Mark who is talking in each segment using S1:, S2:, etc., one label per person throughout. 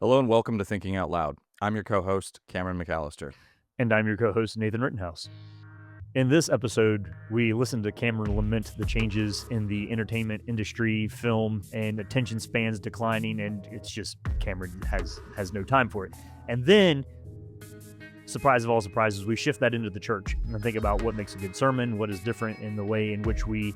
S1: Hello and welcome to Thinking Out Loud. I'm your co-host, Cameron McAllister.
S2: And I'm your co host, Nathan Rittenhouse. In this episode, we listen to Cameron lament the changes in the entertainment industry, film, and attention spans declining, and it's just Cameron has no time for it. And then, surprise of all surprises, we shift that into the church and think about what makes a good sermon, what is different in the way in which we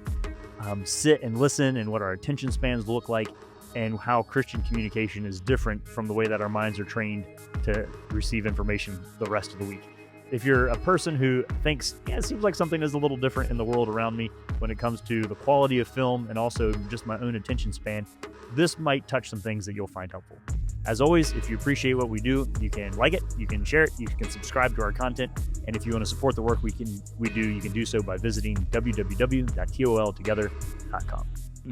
S2: sit and listen, and what our attention spans look like, and how Christian communication is different from the way that our minds are trained to receive information the rest of the week. If you're a person who thinks, yeah, it seems like something is a little different in the world around me when it comes to the quality of film and also just my own attention span, this might touch some things that you'll find helpful. As always, if you appreciate what we do, you can like it, you can share it, you can subscribe to our content, and if you want to support the work we do, you can do so by visiting www.toltogether.com.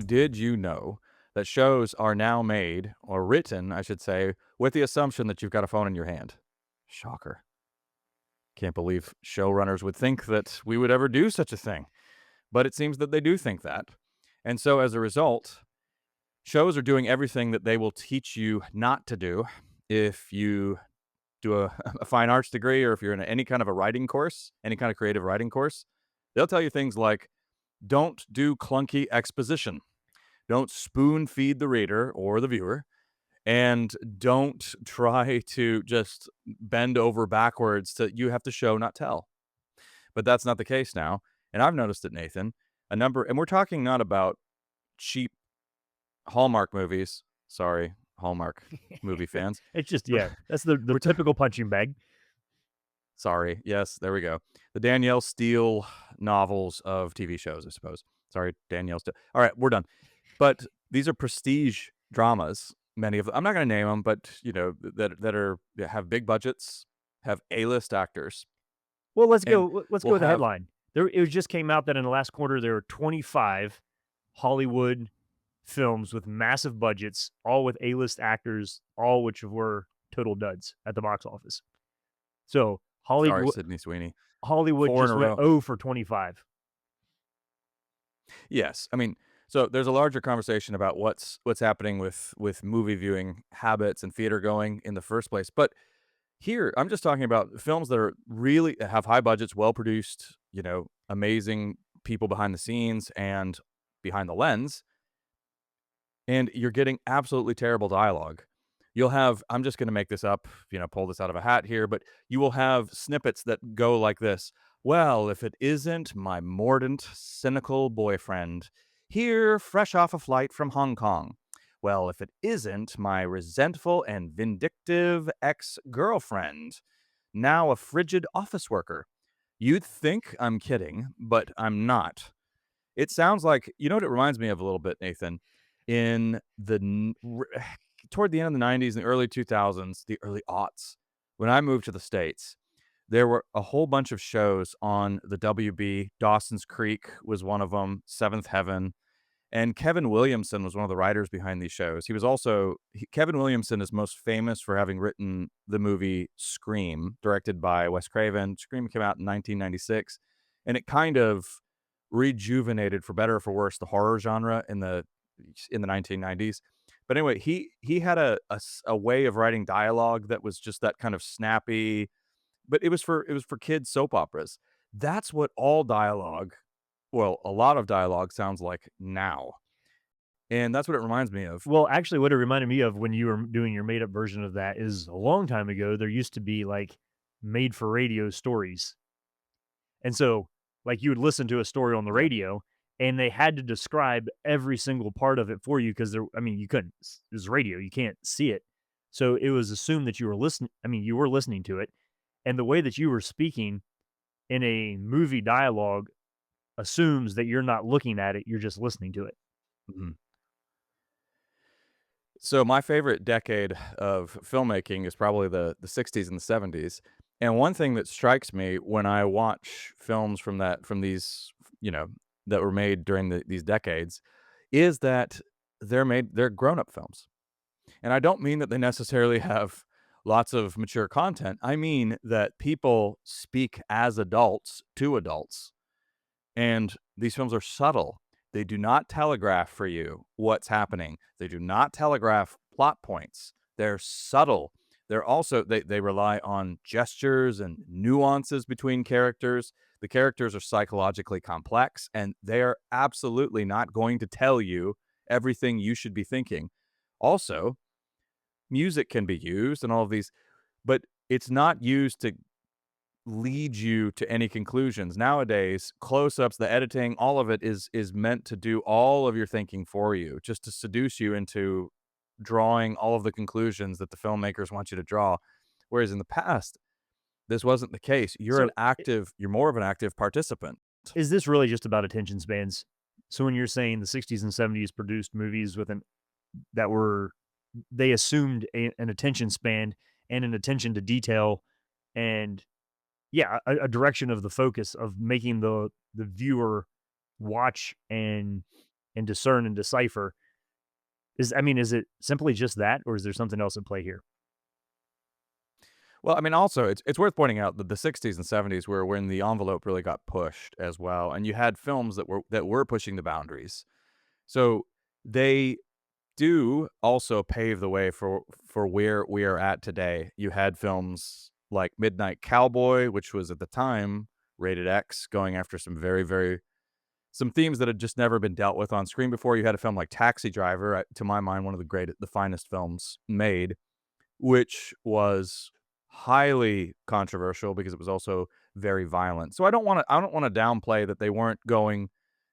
S1: Did you know that shows are now made, or written, I should say, with the assumption that you've got a phone in your hand? Shocker. Can't believe showrunners would think that we would ever do such a thing. But it seems that they do think that. And so as a result, shows are doing everything that they will teach you not to do if you do a fine arts degree, or if you're in any kind of a writing course, any kind of creative writing course. They'll tell you things like, don't do clunky exposition. Don't spoon feed the reader or the viewer, and don't try to just bend over backwards you have to show, not tell. But that's not the case now. And I've noticed it, Nathan, and we're talking not about cheap Hallmark movies. Sorry, Hallmark movie fans.
S2: It's just, yeah, that's the
S1: We're
S2: typical punching bag.
S1: Sorry. Yes, there we go. The Danielle Steele novels of TV shows, I suppose. Sorry, Danielle Steele. All right, we're done. But these are prestige dramas. Many of them. I'm not going to name them, but that have big budgets, have A-list actors,
S2: Well, let's
S1: and
S2: go. Let's go
S1: will
S2: with the
S1: have.
S2: headline. It just came out that in the last quarter there were 25 Hollywood films with massive budgets, all with A-list actors, all which were total duds at the box office. So
S1: Sorry,
S2: Hollywood,
S1: Sydney Sweeney.
S2: Hollywood
S1: 4 in
S2: just
S1: a
S2: went
S1: row.
S2: 0 for 25.
S1: Yes, I mean, so there's a larger conversation about what's happening with movie viewing habits and theater going in the first place. But here, I'm just talking about films that are really have high budgets, well produced, amazing people behind the scenes and behind the lens, and you're getting absolutely terrible dialogue. You'll have, I'm just going to make this up, pull this out of a hat here, but you will have snippets that go like this. Well, if it isn't my mordant, cynical boyfriend, here fresh off a flight from Hong Kong. Well, if it isn't my resentful and vindictive ex-girlfriend, now a frigid office worker. You'd think I'm kidding, but I'm not. It sounds like, you know what it reminds me of a little bit, Nathan? In toward the end of the 90s and the early 2000s, the early aughts, when I moved to the States, there were a whole bunch of shows on the WB. Dawson's Creek was one of them, Seventh Heaven, and Kevin Williamson was one of the writers behind these shows. Kevin Williamson is most famous for having written the movie Scream, directed by Wes Craven. Scream came out in 1996, and it kind of rejuvenated, for better or for worse, the horror genre in the 1990s. But anyway, he had a way of writing dialogue that was just that kind of snappy, but it was for kids soap operas. That's what all dialogue, well, a lot of dialogue sounds like now. And that's what it reminds me of.
S2: Well, actually, what it reminded me of when you were doing your made up version of that is a long time ago, there used to be like made for radio stories. And so, like, you would listen to a story on the
S1: Yeah.
S2: radio and they had to describe every single part of it for you because you couldn't, it was radio, you can't see it. So it was assumed that you were listening. You were listening to it. And the way that you were speaking in a movie dialogue assumes that you're not looking at it, you're just listening to it.
S1: Mhm. So my favorite decade of filmmaking is probably the 60s and the 70s. And one thing that strikes me when I watch films from these, that were made during these decades, is that they're grown-up films. And I don't mean that they necessarily have lots of mature content. I mean that people speak as adults to adults. And these films are subtle. They do not telegraph for you what's happening. They do not telegraph plot points. They're subtle. They rely on gestures and nuances between characters. The characters are psychologically complex, and they are absolutely not going to tell you everything you should be thinking. Also, music can be used and all of these, but it's not used to lead you to any conclusions. Nowadays, close-ups, the editing, all of it is meant to do all of your thinking for you, just to seduce you into drawing all of the conclusions that the filmmakers want you to draw. Whereas in the past, this wasn't the case.
S2: So
S1: You're more of an active participant.
S2: is this really just about attention spans? So when you're saying the 60s and 70s produced movies with an that were they assumed an attention span and an attention to detail and yeah, a direction of the focus of making the viewer watch and discern and decipher. Is it simply just that, or is there something else at play here?
S1: Well, I mean, also, it's worth pointing out that the '60s and '70s were when the envelope really got pushed as well, and you had films that were pushing the boundaries. So, they do also pave the way for where we are at today. You had films like Midnight Cowboy, which was at the time rated X, going after some some themes that had just never been dealt with on screen before. You had a film like Taxi Driver, to my mind, one of the finest films made, which was highly controversial because it was also very violent. So I don't wanna downplay that they weren't going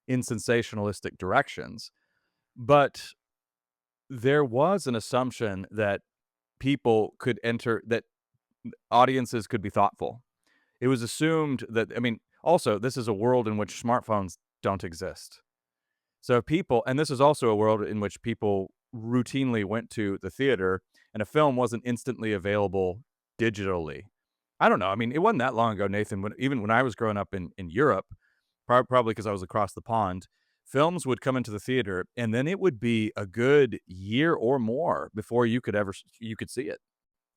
S1: in sensationalistic directions, but there was an assumption that that audiences could be thoughtful. It was assumed that, I mean, also, this is a world in which smartphones don't exist. So people, and this is also a world in which people routinely went to the theater, and a film wasn't instantly available digitally. I don't know, I mean, it wasn't that long ago, Nathan, when I was growing up in Europe, probably because I was across the pond, films would come into the theater, and then it would be a good year or more before you could see it.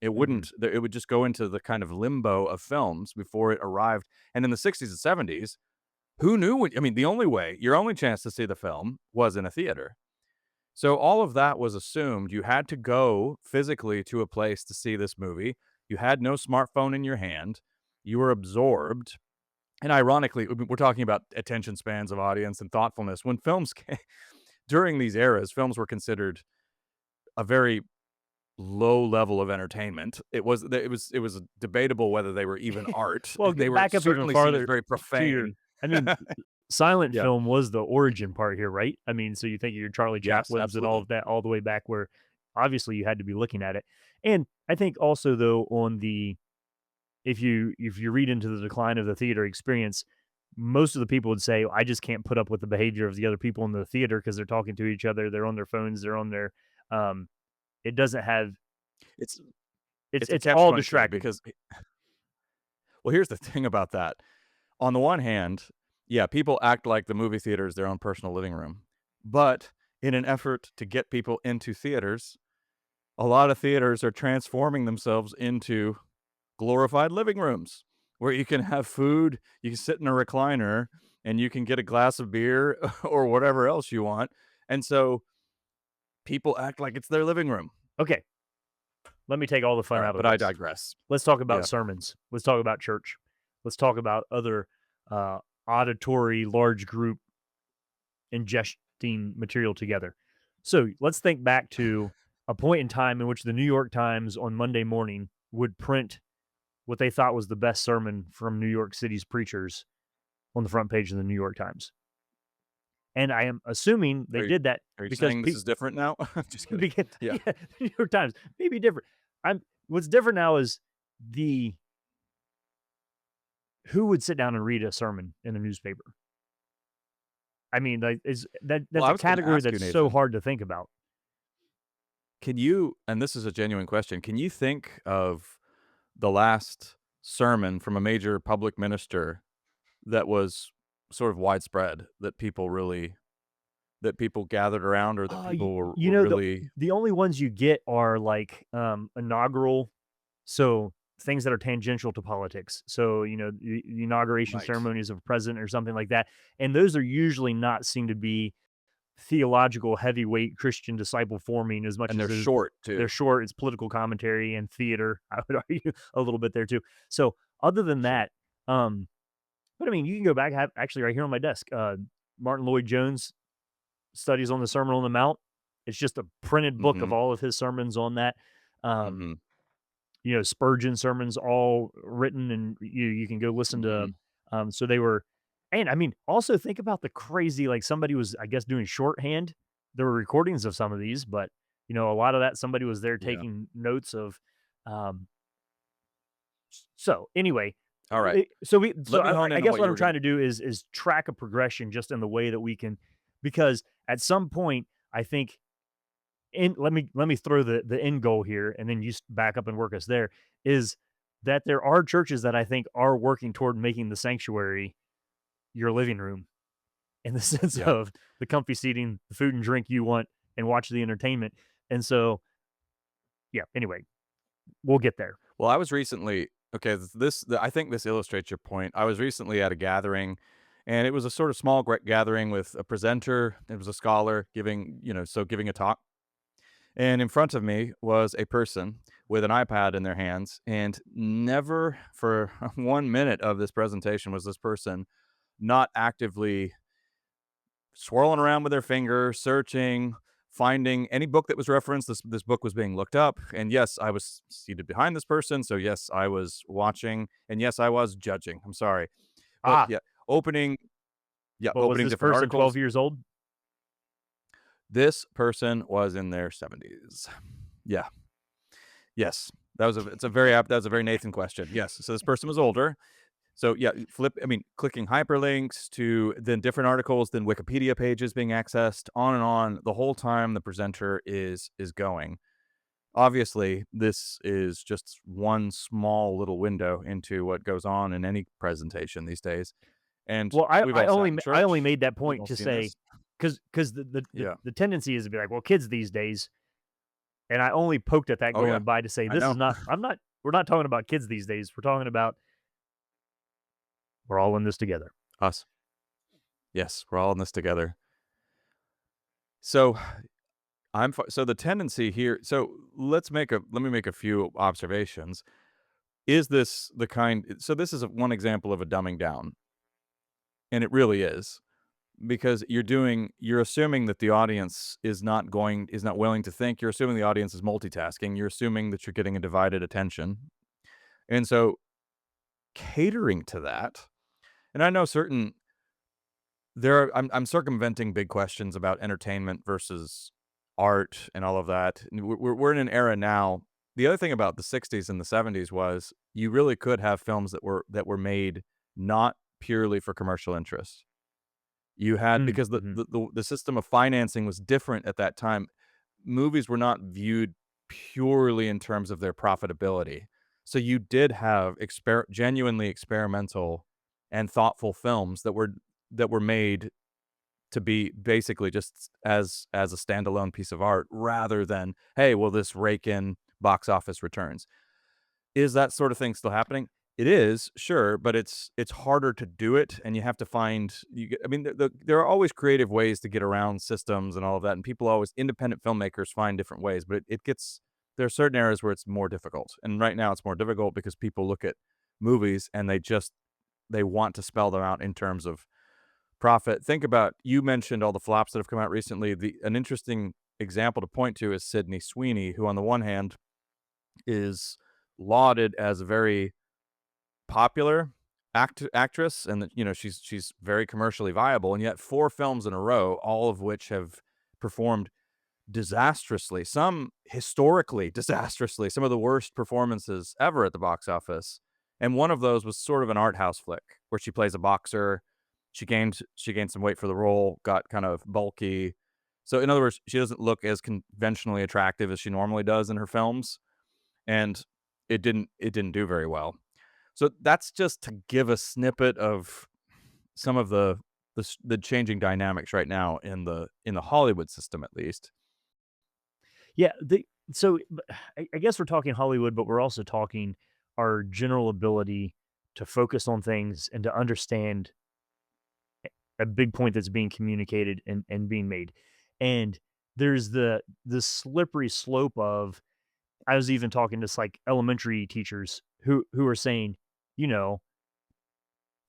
S2: Mhm.
S1: It would just go into the kind of limbo of films before it arrived, and in the '60s and '70s, who knew what I mean, your only chance to see the film was in a theater. So all of that was assumed. You had to go physically to a place to see this movie. You had no smartphone in your hand. You were absorbed. And ironically, we're talking about attention spans of audience and thoughtfulness. When films came, during these eras, films were considered a very low level of entertainment. It was debatable whether they were even art.
S2: Well,
S1: They were
S2: back up even
S1: certainly seen as
S2: farther
S1: very
S2: to your
S1: profane.
S2: I mean, silent
S1: Yeah.
S2: film was the origin part here, right? I mean, so you think of your Charlie
S1: Yes,
S2: Chaplins and all
S1: absolutely.
S2: of that all the way back where obviously you had to be looking at it. And I think also though on the if you read into the decline of the theater experience, most of the people would say, I just can't put up with the behavior of the other people in the theater because they're talking to each other, they're on their phones, they're on their um it doesn't have
S1: It's
S2: it's
S1: it's a
S2: it's all
S1: catch-22
S2: distracting.
S1: because well, here's the thing about that. On the one hand, yeah, people act like the movie theater is their own personal living room. But in an effort to get people into theaters, a lot of theaters are transforming themselves into glorified living rooms where you can have food, you can sit in a recliner, and you can get a glass of beer or whatever else you want. And so people act like it's their living room.
S2: Okay, let me take all the
S1: All
S2: fun
S1: right,
S2: out of
S1: but I
S2: this.
S1: digress.
S2: Let's talk about
S1: Yeah.
S2: sermons. Let's talk about church. Let's talk about other uh, auditory large group ingesting material together. So let's think back to a point in time in which the New York Times on Monday morning would print what they thought was the best sermon from New York City's preachers on the front page of the New York Times. And I am assuming they
S1: Are you
S2: did that
S1: are you
S2: because
S1: saying this is different now? I'm just kidding.
S2: because
S1: Yeah.
S2: yeah, the New York Times may be different. I'm what's different now is the who would sit down and read a sermon in a newspaper? I mean, like, is that
S1: Well,
S2: that's
S1: I
S2: a
S1: was gonna
S2: category
S1: ask you,
S2: that's so
S1: Nathan,
S2: hard to think about.
S1: can you, and this is a genuine question, can you think of the last sermon from a major public minister that was sort of widespread, that people gathered around or that people
S2: You
S1: were
S2: know,
S1: really
S2: the only ones you get are like inaugural, so things that are tangential to politics. So you know, the inauguration
S1: right.
S2: ceremonies of a president or something like that, and those are usually not seen to be theological heavyweight Christian disciple forming as much
S1: And
S2: as
S1: they're
S2: it is
S1: short
S2: they're
S1: too.
S2: short. It's political commentary and theater. I would argue a little bit there too. So other than
S1: Sure.
S2: that, but I mean, you can go back. I have actually right here on my desk, Martin Lloyd Jones studies on the Sermon on the Mount. It's just a printed book of
S1: Mhm.
S2: all of his sermons on that. Um,
S1: Mhm.
S2: Spurgeon sermons all written, and you can go listen to.
S1: Mhm.
S2: So they were, and I mean, also think about the crazy. Like somebody was, I guess, doing shorthand. There were recordings of some of these, but a lot of that somebody was there
S1: Yeah.
S2: taking notes of. Um, so anyway,
S1: All right.
S2: so
S1: Let me hone
S2: I
S1: in on
S2: guess
S1: what
S2: what
S1: you
S2: I'm
S1: were gonna.
S2: trying to do is track a progression just in the way that we can, because at some point I think, and let me throw the end goal here, and then you back up and work us there. Is that there are churches that I think are working toward making the sanctuary your living room in the sense
S1: Yeah.
S2: of the comfy seating, the food and drink you want, and watch the entertainment. And so, yeah. Anyway, we'll get there.
S1: Well, I was recently okay, I think this illustrates your point. I was recently at a gathering, and it was a sort of small gathering with a presenter. It was a scholar giving a talk. And in front of me was a person with an iPad in their hands, and never for 1 minute of this presentation was this person not actively swirling around with their finger, searching, finding any book that was referenced. This book was being looked up, and yes, I was seated behind this person, so yes, I was watching, and yes, I was judging. I'm sorry, but
S2: Ah,
S1: opening
S2: but was
S1: opening
S2: this
S1: different
S2: person 12
S1: articles.
S2: years old?
S1: This person was in their 70s. Yeah, yes, that was a very Nathan question. Yes, so this person was older. So yeah, clicking hyperlinks to then different articles, then Wikipedia pages being accessed, on and on, the whole time the presenter is going. Obviously, this is just one small little window into what goes on in any presentation these days. And
S2: Well, I
S1: we've
S2: I
S1: all sat
S2: only
S1: in
S2: I only
S1: church.
S2: made that
S1: We've
S2: point
S1: all
S2: to
S1: seen
S2: say,
S1: this.
S2: because the
S1: Yeah.
S2: the tendency is to be like, well, kids these days, and I only poked at that
S1: Oh yeah.
S2: going by to say
S1: I
S2: this
S1: know.
S2: is not. I'm not. We're not talking about kids these days. We're talking about we're all in this together.
S1: Us. Yes, we're all in this together. So so the tendency here. So let me make a few observations. Is this the kind so this is one example of a dumbing down, and it really is, because you're assuming that the audience is not willing to think, you're assuming the audience is multitasking, you're assuming that you're getting a divided attention, and so catering to that, and I know certain there are I'm circumventing big questions about entertainment versus art and all of that, and we're in an era now. The other thing about the '60s and the '70s was you really could have films that were made not purely for commercial interest. You had
S2: Mm,
S1: because
S2: mhm.
S1: the system of financing was different at that time. Movies were not viewed purely in terms of their profitability. So you did have genuinely experimental and thoughtful films that were made to be basically just as a standalone piece of art rather than, "Hey, will this rake in box office returns?" Is that sort of thing still happening? It is, sure, but it's harder to do it, and you have to find you get I mean, there are always creative ways to get around systems and all of that, and people always independent filmmakers find different ways, but it gets there are certain areas where it's more difficult, and right now it's more difficult because people look at movies and they want to spell them out in terms of profit. Think about you mentioned all the flops that have come out recently. An interesting example to point to is Sydney Sweeney, who on the one hand is lauded as a very popular actress, and that she's very commercially viable, and yet 4 films in a row, all of which have performed disastrously, some historically disastrously, some of the worst performances ever at the box office. And one of those was sort of an art house flick where she plays a boxer. She gained some weight for the role, got kind of bulky. So in other words, she doesn't look as conventionally attractive as she normally does in her films, and it didn't do very well. So that's just to give a snippet of some of the changing dynamics right now in the Hollywood system, at least.
S2: Yeah. I guess we're talking Hollywood, but we're also talking our general ability to focus on things and to understand a big point that's being communicated and being made. And there's the slippery slope of, I was even talking to like elementary teachers who are saying, you know,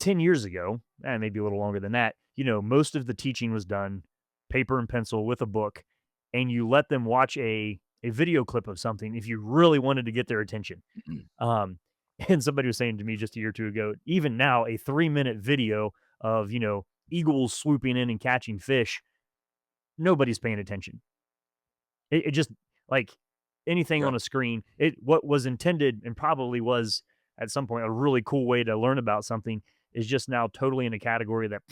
S2: 10 years ago, and maybe a little longer than that, most of the teaching was done paper and pencil with a book, and you let them watch a video clip of something if you really wanted to get their attention. Um, and somebody was saying to me just a year or two ago, even now, a 3-minute video of, eagles swooping in and catching fish, nobody's paying attention. It just like anything
S1: Yeah.
S2: on a screen, what was intended and probably was at some point a really cool way to learn about something is just now totally in a category that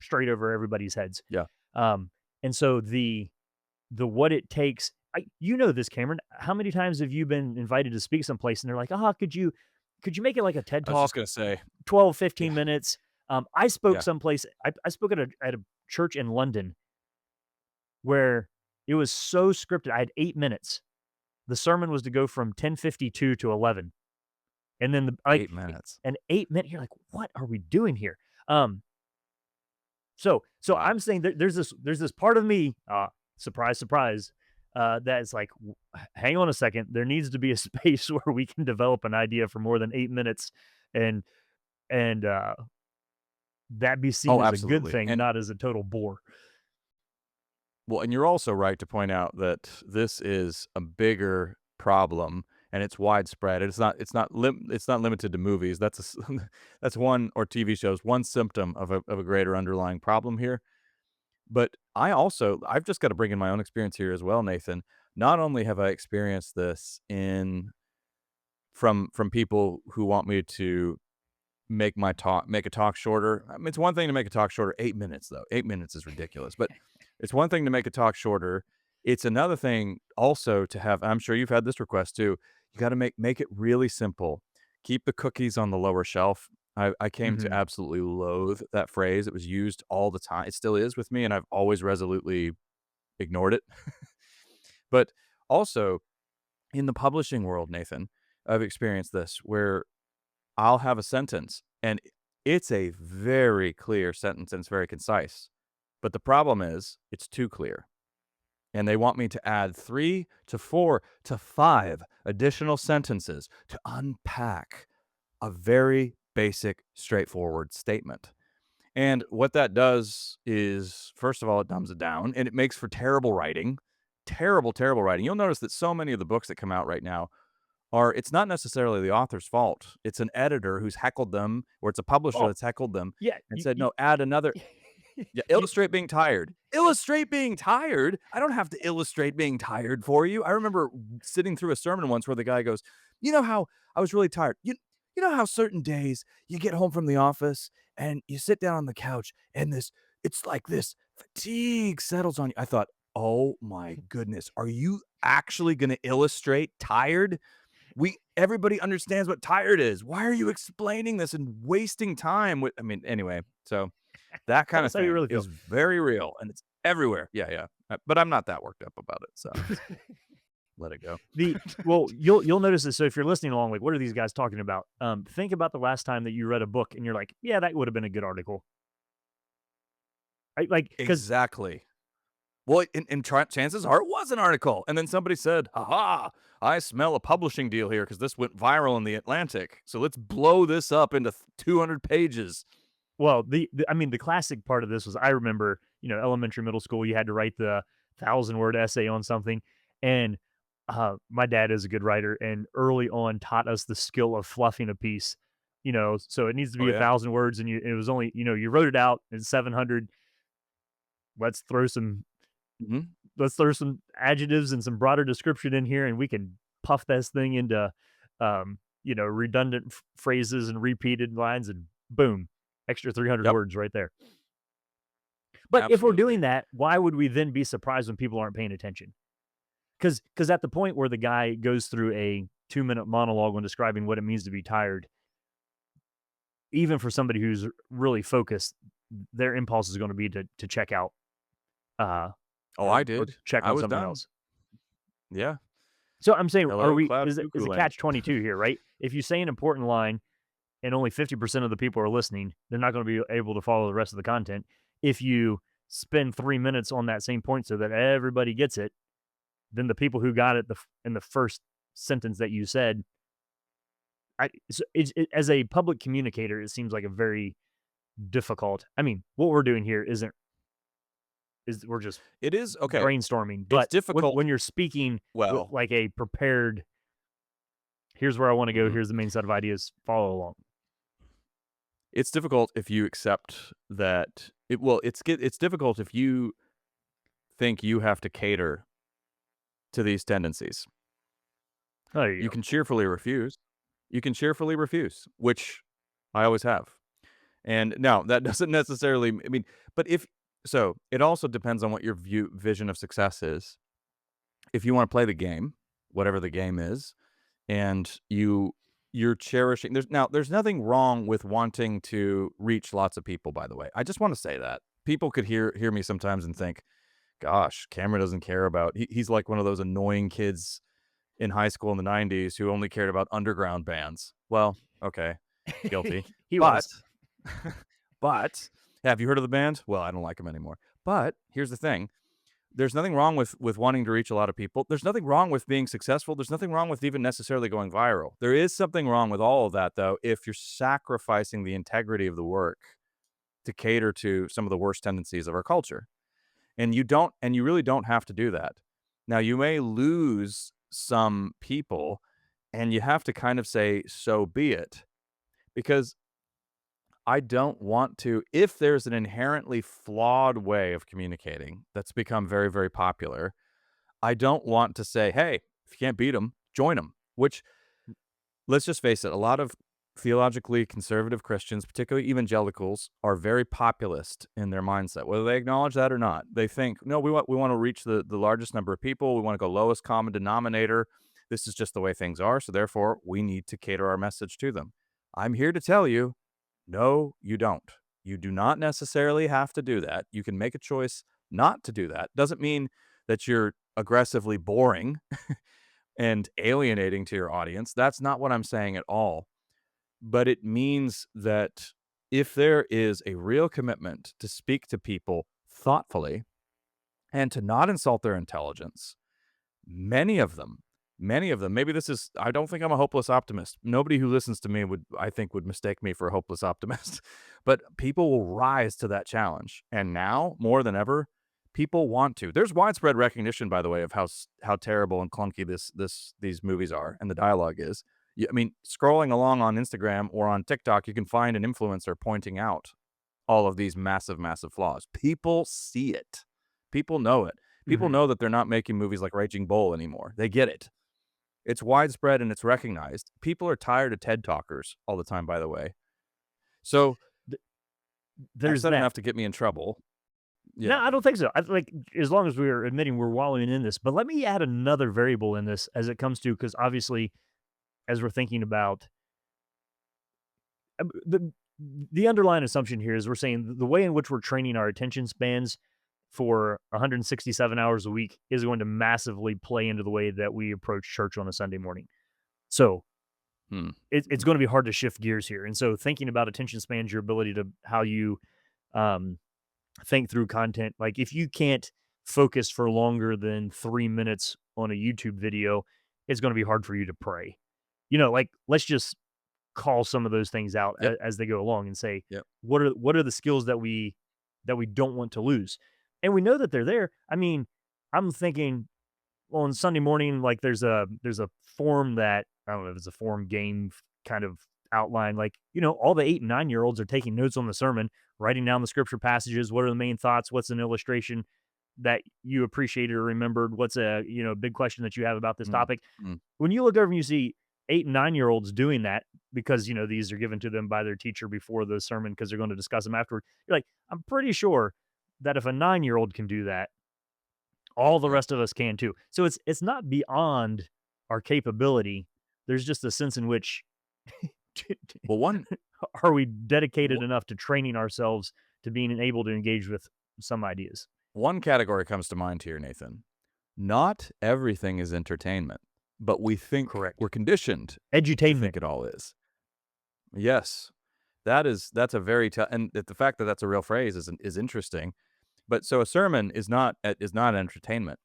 S2: straight over everybody's heads.
S1: Yeah.
S2: Um, and so the what it takes, this, Cameron. How many times have you been invited to speak someplace and they're like, could you make it like a TED
S1: I was just
S2: talk,
S1: gonna say,
S2: 12,
S1: yeah,
S2: 15 minutes? I spoke
S1: yeah,
S2: someplace, I spoke at a church in London where it was so scripted. I had 8 minutes. The sermon was to go from 10:52 to 11. And then
S1: 8 minutes.
S2: an 8 minute, you're like, what are we doing here? Um, so
S1: Wow.
S2: I'm saying that there's this part of me, surprise, surprise, that is like, hang on a second. There needs to be a space where we can develop an idea for more than 8 minutes, and and that be seen
S1: Oh,
S2: as a good
S1: absolutely,
S2: thing,
S1: and
S2: not as a total bore.
S1: well, and you're also right to point out that this is a bigger problem, and it's widespread. It's not limited to movies. That's that's one, or TV shows, one symptom of a greater underlying problem here. But I've just gotta bring in my own experience here as well, Nathan. Not only have I experienced this in from people who want me to make a talk shorter. I mean, it's one thing to make a talk shorter. 8 minutes, though. 8 minutes is ridiculous, but it's one thing to make a talk shorter. It's another thing also to have, I'm sure you've had this request too, you gotta make it really simple. Keep the cookies on the lower shelf. I came to
S2: Mhm.
S1: absolutely loathe that phrase. It was used all the time. It still is with me, and I've always resolutely ignored it. But also, in the publishing world, Nathan, I've experienced this where I'll have a sentence, and it's a very clear sentence, and it's very concise. But the problem is, it's too clear, and they want me to add 3 to 4 to 5 additional sentences to unpack a very basic, straightforward statement. And what that does is, first of all, it dumbs it down, and it makes for terrible writing. Terrible, terrible writing. You'll notice that so many of the books that come out right now are, it's not necessarily the author's fault. It's an editor who's heckled them, or it's a publisher
S2: Oh,
S1: that's heckled them
S2: yeah,
S1: and
S2: you
S1: said,
S2: you
S1: "No, add another." Yeah,
S2: you
S1: illustrate being tired. Illustrate being tired? I don't have to illustrate being tired for you. I remember sitting through a sermon once where the guy goes, "You know how I was really tired. You know how certain days you get home from the office and you sit down on the couch and it's like this fatigue settles on you." I thought, "Oh my goodness, are you actually gonna illustrate tired? We Everybody understands what tired is. Why are you explaining this and wasting time with," I mean, anyway, so that
S2: tell
S1: kinda
S2: us how you
S1: thing
S2: really feel.
S1: is very real, and it's everywhere. Yeah, yeah, but I'm not that worked up about it, so let it go.
S2: The Well, you'll notice this. So if you're listening along, like, what are these guys talking about? Think about the last time that you read a book and you're like, yeah, that would have been a good article. Right? Like, because
S1: Exactly. Well, and chances are it was an article, and then somebody said, "Ha ha, I smell a publishing deal here because this went viral in The Atlantic, so let's blow this up into 200 pages."
S2: well, I mean, the classic part of this was, I remember, elementary, middle school, you had to write the 1,000-word essay on something, and my dad is a good writer, and early on taught us the skill of fluffing a piece. So it needs to
S1: Oh,
S2: be a
S1: yeah?
S2: 1,000 words, and it was only, you wrote it out in 700. Let's throw some
S1: Mhm.
S2: let's throw some adjectives and some broader description in here, and we can puff this thing into, redundant phrases and repeated lines, and boom, extra 300
S1: Yep,
S2: words right there. But if we're doing
S1: absolutely.
S2: that, why would we then be surprised when people aren't paying attention? Because at the point where the guy goes through a 2-minute monologue when describing what it means to be tired, even for somebody who's really focused, their impulse is going to be to check out, uh,
S1: Oh,
S2: or
S1: I
S2: or
S1: did.
S2: check
S1: I
S2: on
S1: was
S2: something
S1: done.
S2: else.
S1: Yeah.
S2: So I'm saying,
S1: Hello, cloud
S2: is
S1: cuckoo
S2: it
S1: land.
S2: catch 22 here, right? If you say an important line and only 50% of the people are listening, they're not going to be able to follow the rest of the content. If you spend 3 minutes on that same point so that everybody gets it, then the people who got it in the first sentence that you said, as a public communicator, it seems like a very difficult. I mean, what we're doing here isn't is we're just
S1: It is okay.
S2: brainstorming,
S1: It's
S2: but
S1: difficult.
S2: when you're speaking with
S1: Well,
S2: like a prepared, here's where I want to go,
S1: mhm.
S2: here's the main set of ideas, follow along.
S1: It's difficult if you accept that it's difficult if you think you have to cater to these tendencies.
S2: Oh, there you
S1: You
S2: go.
S1: can cheerfully refuse. You can cheerfully refuse, which I always have. And now that doesn't necessarily I mean, but if so, it also depends on what your vision of success is. If you wanna play the game, whatever the game is, and you're cherishing there's nothing wrong with wanting to reach lots of people, by the way. I just wanna say that. People could hear me sometimes and think, "Gosh, Cameron doesn't care about" he's like one of those annoying kids in high school in the '90s who only cared about underground bands. Well, okay, guilty.
S2: He
S1: But
S2: was.
S1: but have you heard of the band? Well, I don't like them anymore. But here's the thing. There's nothing wrong with wanting to reach a lot of people. There's nothing wrong with being successful. There's nothing wrong with even necessarily going viral. There is something wrong with all of that though if you're sacrificing the integrity of the work to cater to some of the worst tendencies of our culture. And you really don't have to do that. Now you may lose some people and you have to kind of say so be it because I don't want to if there's an inherently flawed way of communicating that's become very, very popular, I don't want to say, "Hey, if you can't beat them, join them." Which, let's just face it, a lot of theologically conservative Christians, particularly evangelicals, are very populist in their mindset, whether they acknowledge that or not. They think, "No, we wanna reach the largest number of people. We wanna go lowest common denominator. This is just the way things are, so therefore, we need to cater our message to them." I'm here to tell you no, you don't. You do not necessarily have to do that. You can make a choice not to do that. Doesn't mean that you're aggressively boring and alienating to your audience. That's not what I'm saying at all. But it means that if there is a real commitment to speak to people thoughtfully and to not insult their intelligence, Many of them many of them maybe this is I don't think I'm a hopeless optimist. Nobody who listens to me would I think would mistake me for a hopeless optimist. But people will rise to that challenge. And now, more than ever, people want to. There's widespread recognition, by the way, of how terrible and clunky these movies are and the dialogue is. I mean, scrolling along on Instagram or on TikTok, you can find an influencer pointing out all of these massive, massive flaws. People see it. People know it. People
S2: Mhm.
S1: know that they're not making movies like Raging Bull anymore. They get it. It's widespread and it's recognized. People are tired of TED talkers all the time, by the way. So
S2: Th
S1: I've
S2: there's
S1: said
S2: that.
S1: enough to get me in trouble.
S2: No,
S1: Yeah.
S2: I don't think so. I like as long as we're admitting we're wallowing in this, but let me add another variable in this as it comes to because obviously, as we're thinking about the underlying assumption here is we're saying the way in which we're training our attention spans for 167 hours a week is going to massively play into the way that we approach church on a Sunday morning. So
S1: Hmm.
S2: it's going to be hard to shift gears here. And so thinking about attention spans, your ability to how you um, think through content, like if you can't focus for longer than 3 minutes on a YouTube video, it's going to be hard for you to pray. Like let's just call some of those things out
S1: Yep.
S2: as they go along and say,
S1: Yep.
S2: what are the skills that we don't want to lose? And we know that they're there. I mean, I'm thinking on Sunday morning, like there's a form that I don't know if it's a form game kind of outline. Like, all the 8 and 9 year olds are taking notes on the sermon, writing down the scripture passages. What are the main thoughts? What's an illustration that you appreciated or remembered? What's a big question that you have about this
S1: Mm.
S2: topic?
S1: Mm.
S2: When you look over and you see 8 and 9 year olds doing that because these are given to them by their teacher before the sermon because they're going to discuss them afterward. You're like, I'm pretty sure that if a 9 year old can do that, all the
S1: Yeah.
S2: rest of us can too. So it's not beyond our capability. There's just a sense in which
S1: Well,
S2: are we dedicated
S1: wh-
S2: enough to training ourselves to being able to engage with some ideas.
S1: one category comes to mind here, Nathan. Not everything is entertainment, but
S2: Correct.
S1: we're conditioned to
S2: Edutainment.
S1: think it all is. Yes. That's a very and the fact that that's a real phrase is interesting. But so a sermon is not entertainment.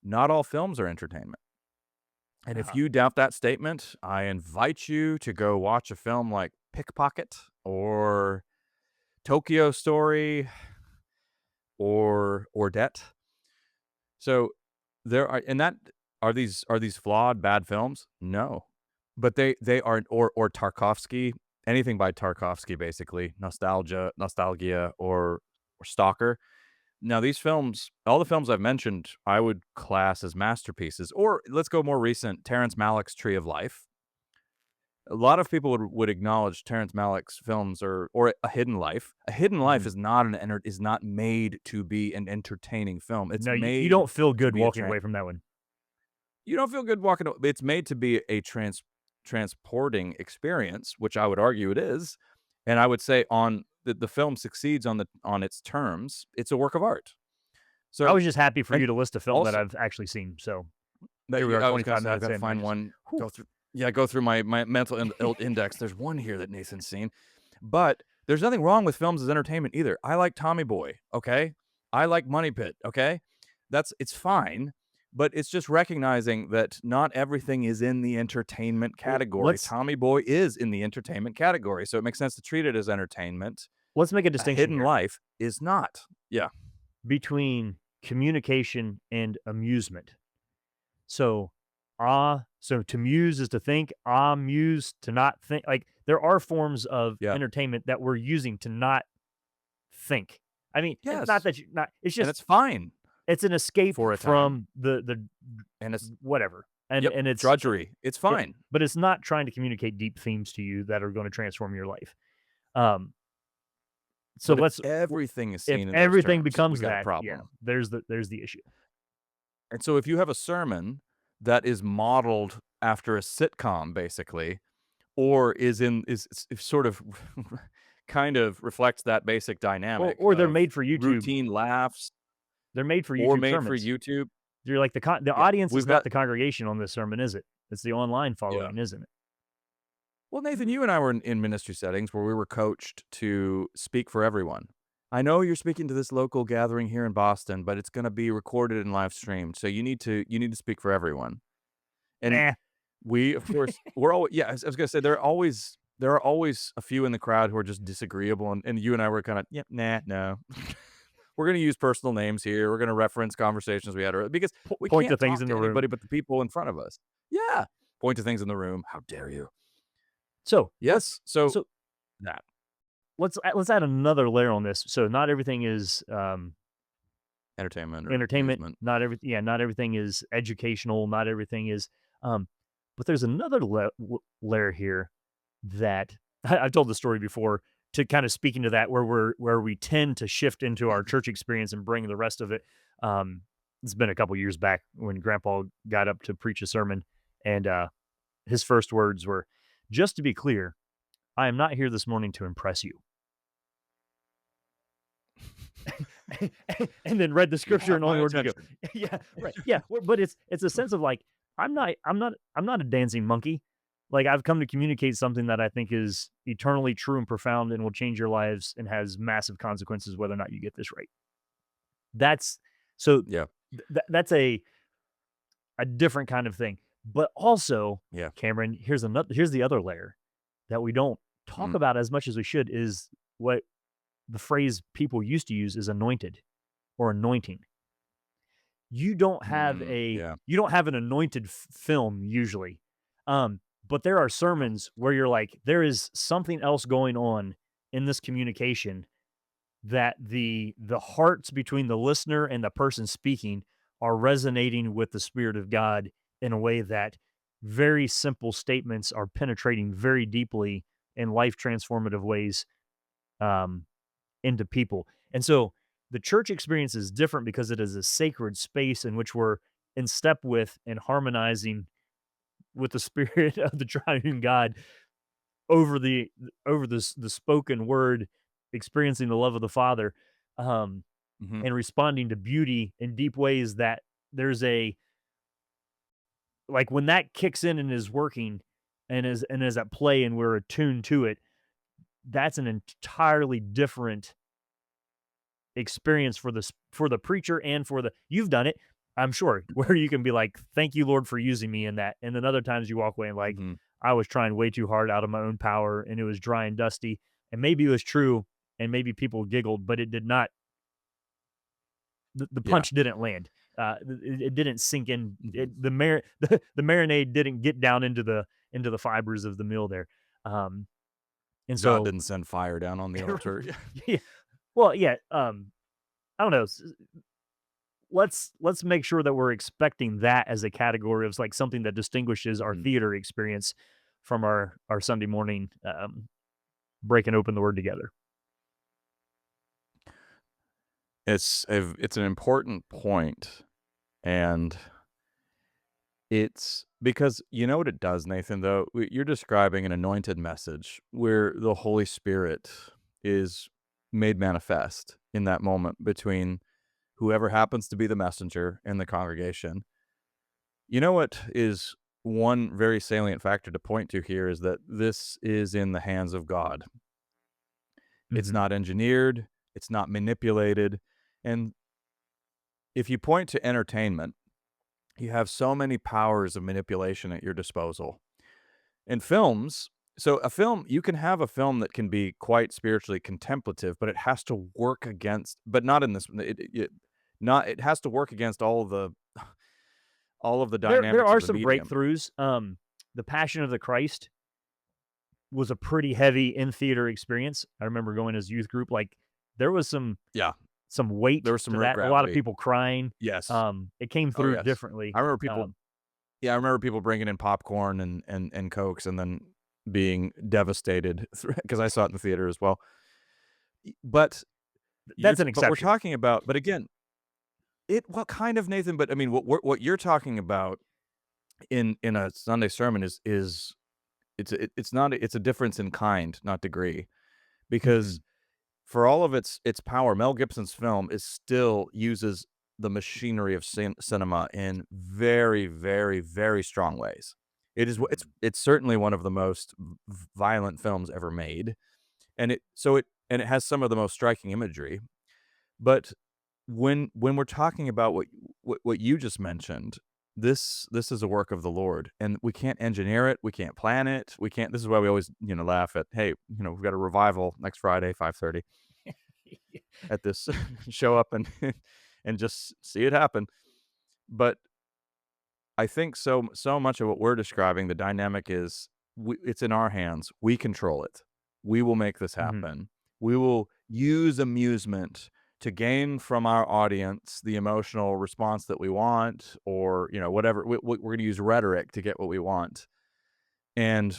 S1: Not all films are entertainment. And if
S2: Uh-huh.
S1: you doubt that statement, I invite you to go watch a film like Pickpocket or Tokyo Story or Debt. So there are and that are these flawed bad films? No. But they are or Tarkovsky, anything by Tarkovsky basically, Nostalgia or Stalker. Now these films, all the films I've mentioned, I would class as masterpieces. Or let's go more recent, Terrence Malick's Tree of Life. A lot of people would acknowledge Terrence Malick's films or A Hidden Life. A Hidden Life
S2: Mhm.
S1: is not made to be an entertaining film. It's
S2: No, you
S1: made
S2: don't feel
S1: to
S2: good
S1: be a
S2: walking away from that one.
S1: you don't feel good walking it's made to be a transporting experience, which I would argue it is, and I would say on the film succeeds on its terms, it's a work of art.
S2: I
S1: So
S2: was just happy for
S1: and
S2: you to list a film that
S1: also
S2: I've actually seen, so
S1: that
S2: here we are
S1: I was gonna
S2: 25
S1: say I've
S2: minutes
S1: gotta
S2: in, I
S1: find
S2: just
S1: one,
S2: whew.
S1: go through my mental index. There's one here that Nathan's seen, but there's nothing wrong with films as entertainment either. I like Tommy Boy, okay? I like Money Pit, okay? It's fine, but it's just recognizing that not everything is in the entertainment
S2: Well,
S1: category. Tommy Boy is in the entertainment category, so it makes sense to treat it as entertainment.
S2: let's make a
S1: A
S2: distinction
S1: Hidden
S2: here
S1: Life is not. Yeah.
S2: between communication and amusement. So, so to muse is to think, muse to not think. Like there are forms of
S1: Yeah.
S2: entertainment that we're using to not think. I mean, it's not
S1: Yes,
S2: that you not. It's
S1: and
S2: just
S1: it's fine
S2: it's an escape
S1: for a time,
S2: from the
S1: and it's
S2: whatever, and
S1: yep,
S2: and it's
S1: drudgery. It's
S2: it,
S1: fine.
S2: but it's not trying to communicate deep themes to you that are going to transform your life. Um, so
S1: But if
S2: let's
S1: everything is
S2: if
S1: seen in those
S2: everything
S1: terms, we
S2: becomes
S1: got a
S2: that, yeah,
S1: problem.
S2: there's the issue.
S1: And so if you have a sermon that is modeled after a sitcom basically, or is sort of kind of reflects that basic dynamic
S2: Or they're
S1: of
S2: made for YouTube.
S1: routine laughs
S2: They're made for
S1: or
S2: YouTube
S1: made for
S2: sermons.
S1: YouTube,
S2: You're like the
S1: yeah,
S2: audience is
S1: we've
S2: not
S1: got
S2: the congregation on this sermon, is it? It's the online
S1: yeah.
S2: following, isn't it?
S1: Well, Nathan, you and I were in ministry settings where we were coached to speak for everyone. I know you're speaking to this local gathering here in Boston, but it's gonna be recorded and live streamed, so you need to speak for everyone. And
S2: Nah.
S1: we, of course, we're all yeah, I was gonna say there are always a few in the crowd who are just disagreeable, and you and I were kinda, "Yep, nah, no." We're gonna use personal names here, we're gonna reference conversations we had earlier because we
S2: Point to
S1: can't
S2: things
S1: talk
S2: in
S1: to
S2: the room.
S1: anybody but the people in front of us. Yeah. Point to things in the room, how dare you?
S2: So let's
S1: Yes, so
S2: so
S1: that.
S2: let's add another layer on this. So not everything is
S1: Entertainment or
S2: entertainment.
S1: amusement.
S2: Not everything is educational. Not everything is. Um, but there's another layer here that I've told the story before to kind of speak into that where we tend to shift into our church experience and bring the rest of it. Um, it's been a couple years back when Grandpa got up to preach a sermon, and his first words were, "Just to be clear, I am not here this morning to impress you." And then read the
S1: You
S2: scripture
S1: have
S2: in
S1: my
S2: only order to go,
S1: attention.
S2: yeah, right, yeah. But it's a sense of like I'm not a dancing monkey. Like I've come to communicate something that I think is eternally true and profound and will change your lives and has massive consequences whether or not you get this right. That's so
S1: Yeah,
S2: that's a different kind of thing. But also,
S1: yeah.
S2: Cameron, here's the other layer that we don't talk
S1: Mm,
S2: about as much as we should is what the phrase people used to use is anointed or anointing.
S1: yeah.
S2: You don't have an anointed film usually. But there are sermons where you're like, there is something else going on in this communication that the hearts between the listener and the person speaking are resonating with the Spirit of God in a way that very simple statements are penetrating very deeply in life transformative ways um, into people. And so the church experience is different because it is a sacred space in which we're in step with and harmonizing with the spirit of the triune God over the spoken word, experiencing the love of the Father, um,
S1: Mhm.
S2: and responding to beauty in deep ways that there's a like when that kicks in and is working and is at play and we're attuned to it, that's an entirely different experience for the preacher and for the you've done it, I'm sure, where you can be like, "Thank you, Lord, for using me in that." And then other times you walk away and like,
S1: Mhm.
S2: I was trying way too hard out of my own power and it was dry and dusty. And maybe it was true and maybe people giggled, but it did not the
S1: Yeah.
S2: punch didn't land. It didn't sink in.
S1: Mhm.
S2: The marinade didn't get down into the fibers of the meal there. Um, and
S1: God
S2: so,
S1: didn't send fire down on the altar.
S2: yeah, well, yeah. I don't know. Let's make sure that we're expecting that as a category of like something that distinguishes our
S1: Mhm.
S2: theater experience from our Sunday morning breaking open the Word together.
S1: It's an important point, and it's because you know what it does, Nathan, though? You're describing an anointed message where the Holy Spirit is made manifest in that moment between whoever happens to be the messenger and the congregation. You know what is one very salient factor to point to here is that this is in the hands of God. It's
S2: Hmm.
S1: not engineered, it's not manipulated. And if you point to entertainment, you have so many powers of manipulation at your disposal. In films, so a film, you can have a film that can be quite spiritually contemplative, but it has to work against, but not in this, not, it has to work against all of the
S2: There
S1: dynamics
S2: are
S1: of the
S2: some
S1: medium.
S2: breakthroughs. The Passion of the Christ was a pretty heavy in theater experience. I remember going as youth group. Like there was
S1: Yeah,
S2: some
S1: there
S2: weight
S1: was some
S2: to that. A lot of
S1: gravity.
S2: people crying.
S1: Yes.
S2: It came
S1: Oh,
S2: through
S1: yes.
S2: differently.
S1: I remember people Yeah, I remember people bringing in popcorn and Cokes and then being devastated because I saw it in the theater as well. But
S2: That's an
S1: we're
S2: exception.
S1: talking about, but again, what kind of, Nathan, but I mean, what you're talking about in a Sunday sermon is it's not, it's a difference in kind, not degree,
S2: Hmm.
S1: because for all of its power, Mel Gibson's film is still uses the machinery of cinema in very, very, very strong ways.
S2: Hmm.
S1: It's certainly one of the most violent films ever made, and it has some of the most striking imagery. But when we're talking about what you just mentioned, this is a work of the Lord, and we can't engineer it, we can't plan it, we can't. This is why we always laugh at, hey, we've got a revival next Friday, 5:30 at this. Show up and and just see it happen. But I think so much of what we're describing, the dynamic is it's in our hands. We control it. We will make this
S2: Hmm.
S1: happen. We will use amusement to gain from our audience the emotional response that we want, or whatever. We're going to use rhetoric to get what we want. And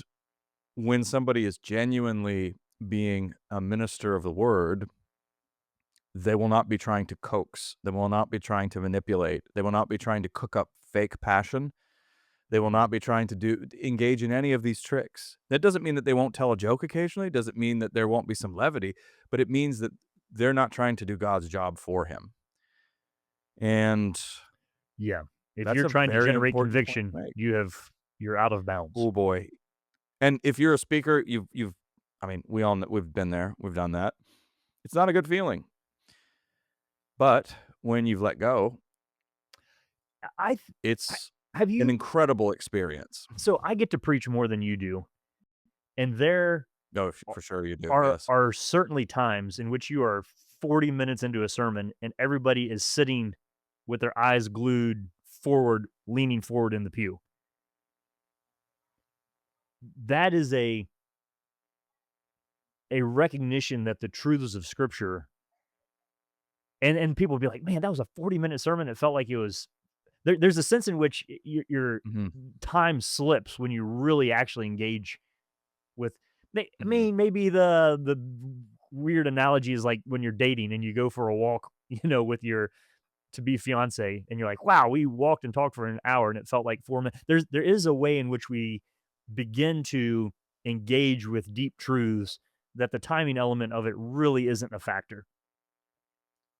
S1: when somebody is genuinely being a minister of the word, they will not be trying to coax. They will not be trying to manipulate. They will not be trying to cook up fake passion. They will
S2: Hmm.
S1: not be trying to engage in any of these tricks. That doesn't mean that they won't tell a joke occasionally. It doesn't mean that there won't be some levity, but it means that they're not trying to do God's job for him. And
S2: Yeah. If
S1: that's
S2: you're
S1: a
S2: trying to
S1: very
S2: generate
S1: important point
S2: conviction,
S1: to make.
S2: you're out of bounds.
S1: Oh boy. And if you're a speaker, you've I mean, we've been there. We've done that. It's not a good feeling. But when you've let go,
S2: I, th- I
S1: it's
S2: have
S1: an
S2: you.
S1: incredible experience.
S2: So I get to preach more than you do, and there
S1: No, for sure you do.
S2: are
S1: Yes.
S2: are certainly times in which you are 40 minutes into a sermon and everybody is sitting with their eyes glued forward, leaning forward in the pew. That is a recognition that the truths of scripture and people will be like, "Man, that was a 40-minute sermon." It felt like it was there's a sense in which your
S1: Mhm.
S2: time slips when you really actually engage with I
S1: Mhm.
S2: mean, maybe the weird analogy is like when you're dating and you go for a walk, with your to be fiance, and you're like, "Wow, we walked and talked for an hour, and it felt like 4 minutes." There is a way in which we begin to engage with deep truths that the timing element of it really isn't a factor.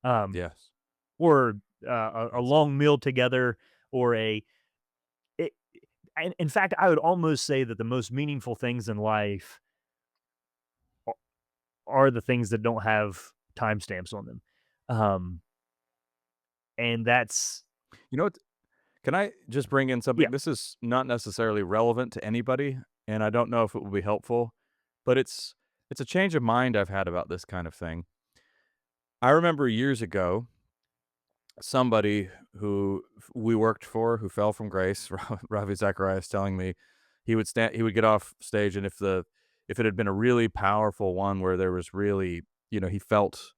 S2: Um,
S1: Yes.
S2: or a
S1: Yes.
S2: long meal together, or it, and in fact, I would almost say that the most meaningful things in life are the things that don't have timestamps on them. Um, and that's
S1: You know what? Can I just bring in
S2: yeah.
S1: something? This is not necessarily relevant to anybody, and I don't know if it will be helpful, but it's a change of mind I've had about this kind of thing. I remember years ago, somebody who we worked for who fell from grace, Ravi Zacharias, telling me he would get off stage, and if it had been a really powerful one where there was really, he felt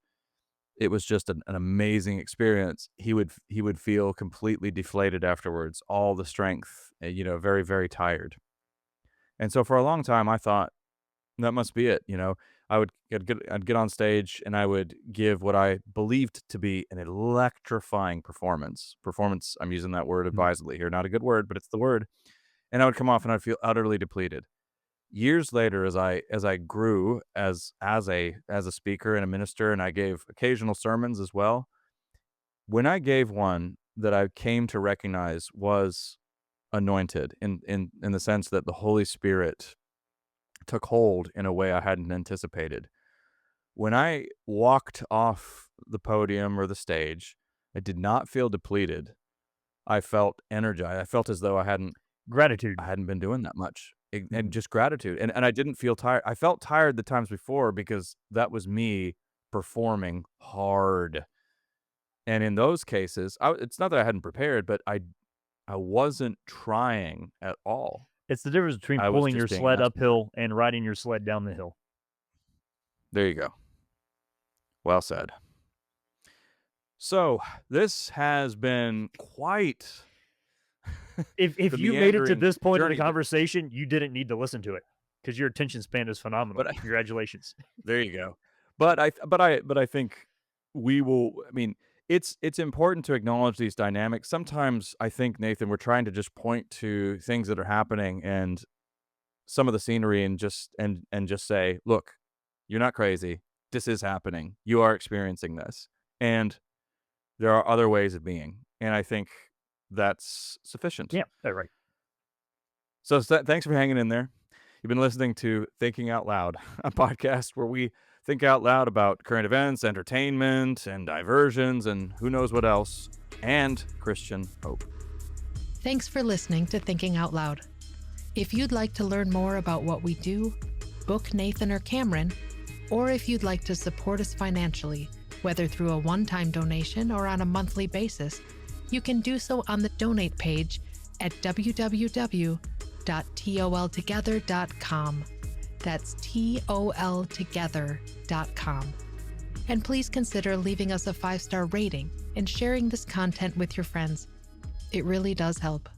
S1: it was just an amazing experience, he would feel completely deflated afterwards, all the strength, very, very tired. And so for a long time, I thought, "That must be it," you know? I'd get on stage, and I would give what I believed to be an electrifying performance. Performance, I'm using that word
S2: Mhm.
S1: advisedly here, not a good word, but it's the word, and I would come off, and I'd feel utterly depleted. Years later, as I grew as a speaker and a minister, and I gave occasional sermons as well, when I gave one that I came to recognize was anointed in the sense that the Holy Spirit took hold in a way I hadn't anticipated. When I walked off the podium or the stage, I did not feel depleted. I felt energized. I felt as though
S2: Gratitude.
S1: I hadn't been doing that much, and
S2: Mhm.
S1: just gratitude, and I didn't feel tired. I felt tired the times before because that was me performing hard, and in those cases, it's not that I hadn't prepared, but I wasn't trying at all.
S2: It's the difference between
S1: I was
S2: pulling your
S1: just being
S2: sled
S1: asked to do it.
S2: uphill and riding your sled down the hill.
S1: There you go. Well said. So, this has been quite
S2: If
S1: the
S2: you made it to
S1: meandering
S2: this point of the
S1: journey that
S2: conversation, you didn't need to listen to it because your attention span is phenomenal.
S1: but
S2: Congratulations.
S1: there you go. But I think we will I mean, it's important to acknowledge these dynamics. Sometimes I think, Nathan, we're trying to just point to things that are happening and some of the scenery and just say, "Look, you're not crazy. This is happening. You are experiencing this." And there are other ways of being, and I think that's sufficient.
S2: Yeah, right.
S1: So, thanks for hanging in there. You've been listening to Thinking Out Loud, a podcast where we think out loud about current events, entertainment, and diversions, and who knows what else, and Christian hope.
S3: Thanks for listening to Thinking Out Loud. If you'd like to learn more about what we do, book Nathan or Cameron, or if you'd like to support us financially, whether through a one-time donation or on a monthly basis, you can do so on the donate page at www.toltogether.com. That's toltogether.com. And please consider leaving us a 5-star rating and sharing this content with your friends. It really does help.